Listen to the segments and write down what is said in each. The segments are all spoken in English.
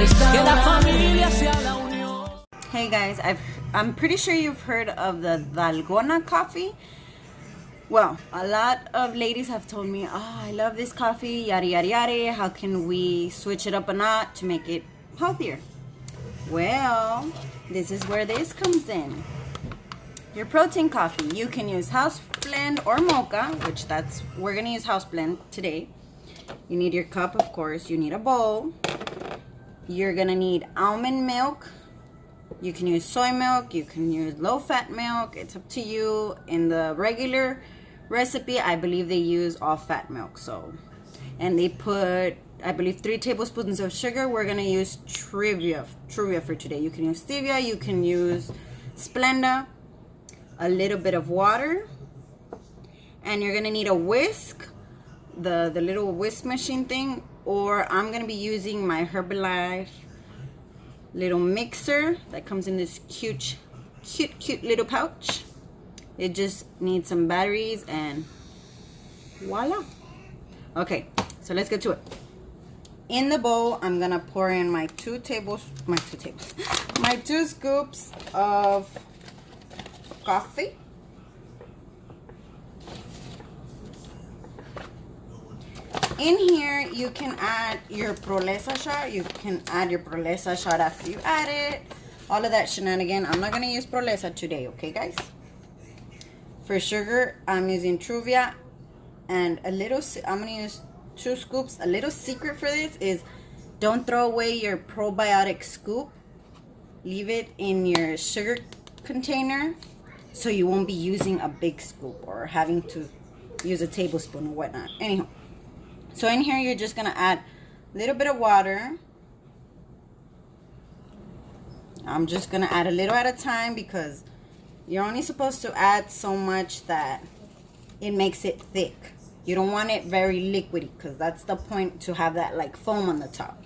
Hey guys, I'm pretty sure you've heard of the Dalgona coffee. Well, a lot of ladies have told me, oh, I love this coffee, yada yada yada. How can we switch it up a notch to make it healthier? Well, this is where this comes in. Your protein coffee, you can use house blend or mocha, which we're gonna use house blend today. You need your cup, of course. You need a bowl. You're gonna need almond milk. You can use soy milk, you can use low-fat milk, it's up to you. In the regular recipe, I believe they use all-fat milk. And they put, I believe, 3 tablespoons of sugar. We're gonna use Truvia for today. You can use stevia, you can use Splenda, a little bit of water, and you're gonna need a whisk, the little whisk machine thing, or I'm gonna be using my Herbalife little mixer that comes in this cute little pouch. It just needs some batteries and voila. Okay, so let's get to it. In the bowl, I'm gonna pour in my 2 scoops of coffee. In here, you can add your Prolessa Shot. You can add your Prolessa Shot after you add it. All of that shenanigan. I'm not going to use Prolessa today, okay, guys? For sugar, I'm using Truvia. And I'm going to use 2 scoops. A little secret for this is don't throw away your probiotic scoop. Leave it in your sugar container so you won't be using a big scoop or having to use a tablespoon or whatnot. Anyhow. So in here, you're just going to add a little bit of water. I'm just going to add a little at a time because you're only supposed to add so much that it makes it thick. You don't want it very liquidy because that's the point, to have that like foam on the top.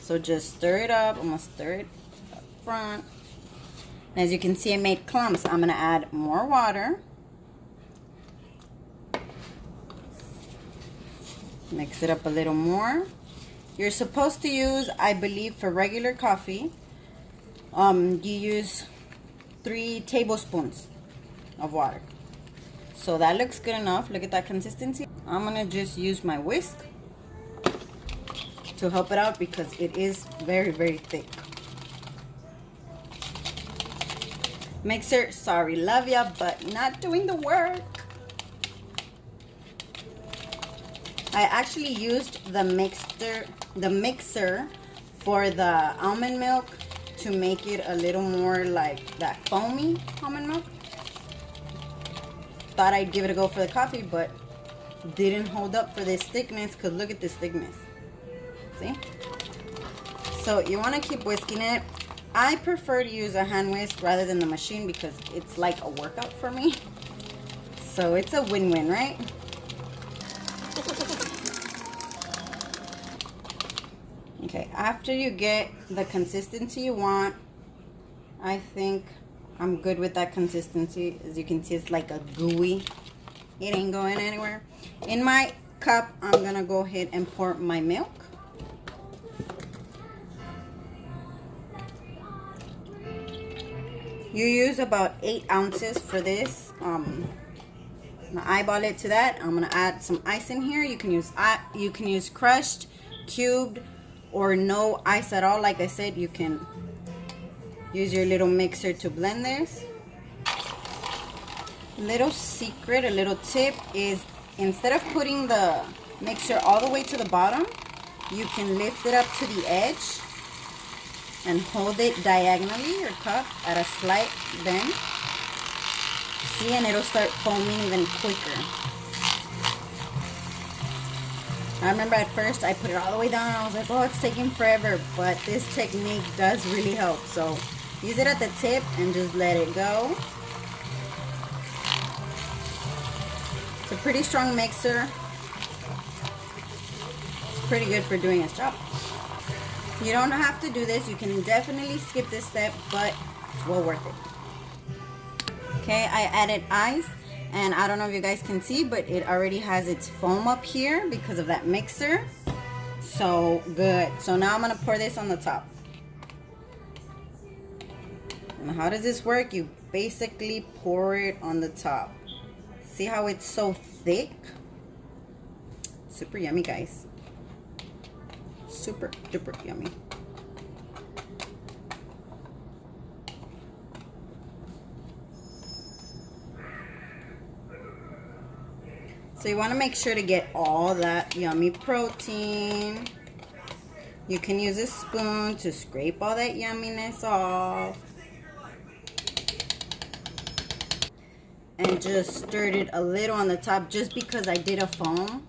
So just stir it up. I'm going to stir it up front. And as you can see, it made clumps. I'm going to add more water. Mix it up a little more. You're supposed to use, I believe, for regular coffee, you use 3 tablespoons of water. So that looks good enough. Look at that consistency. I'm gonna just use my whisk to help it out because it is very, very thick. Mixer, sorry, love ya, but not doing the work. I actually used the mixer for the almond milk to make it a little more like that foamy almond milk. Thought I'd give it a go for the coffee, but didn't hold up for this thickness because look at this thickness. See? So you want to keep whisking it. I prefer to use a hand whisk rather than the machine because it's like a workout for me. So it's a win-win, right? Okay, after you get the consistency you want, I think I'm good with that consistency. As you can see, it's like a gooey. It ain't going anywhere. In my cup, I'm gonna go ahead and pour my milk. You use about 8 ounces for this. I'm gonna eyeball it to that. I'm gonna add some ice in here. You can use crushed, cubed, or no ice at all. Like I said, you can use your little mixer to blend this. Little secret, a little tip is instead of putting the mixer all the way to the bottom, you can lift it up to the edge and hold it diagonally, your cup, at a slight bend. See, and it'll start foaming even quicker. I remember at first I put it all the way down. I was like, oh, it's taking forever. But this technique does really help. So use it at the tip and just let it go. It's a pretty strong mixer. It's pretty good for doing its job. You don't have to do this. You can definitely skip this step, but it's well worth it. Okay, I added ice. And I don't know if you guys can see, but it already has its foam up here because of that mixer. So good. So now I'm gonna pour this on the top. And how does this work? You basically pour it on the top. See how it's so thick? Super yummy, guys. Super duper yummy. So you want to make sure to get all that yummy protein. You can use a spoon to scrape all that yumminess off. And just stirred it a little on the top just because I did a foam.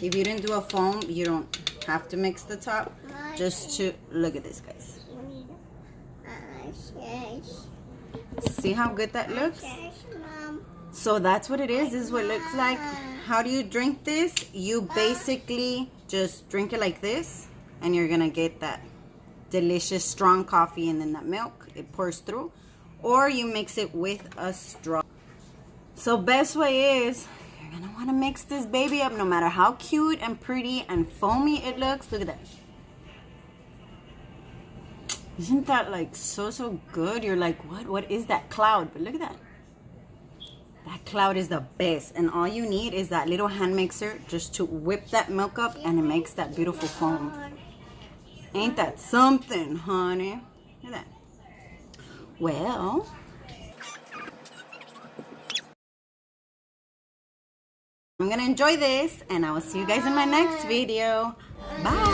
If you didn't do a foam, you don't have to mix the top. Just to, look at this, guys. See how good that looks? So that's what it is. This is what it looks like. How do you drink this? You basically just drink it like this, and you're gonna get that delicious strong coffee, and then that milk, it pours through. Or you mix it with a straw. So best way is, you're gonna wanna mix this baby up no matter how cute and pretty and foamy it looks. Look at that. Isn't that like so good? You're like, what is that cloud? But look at that. That cloud is the best. And all you need is that little hand mixer just to whip that milk up, and it makes that beautiful foam. Ain't that something, honey? Look at that. Well, I'm gonna enjoy this, and I will see you guys in my next video. Bye.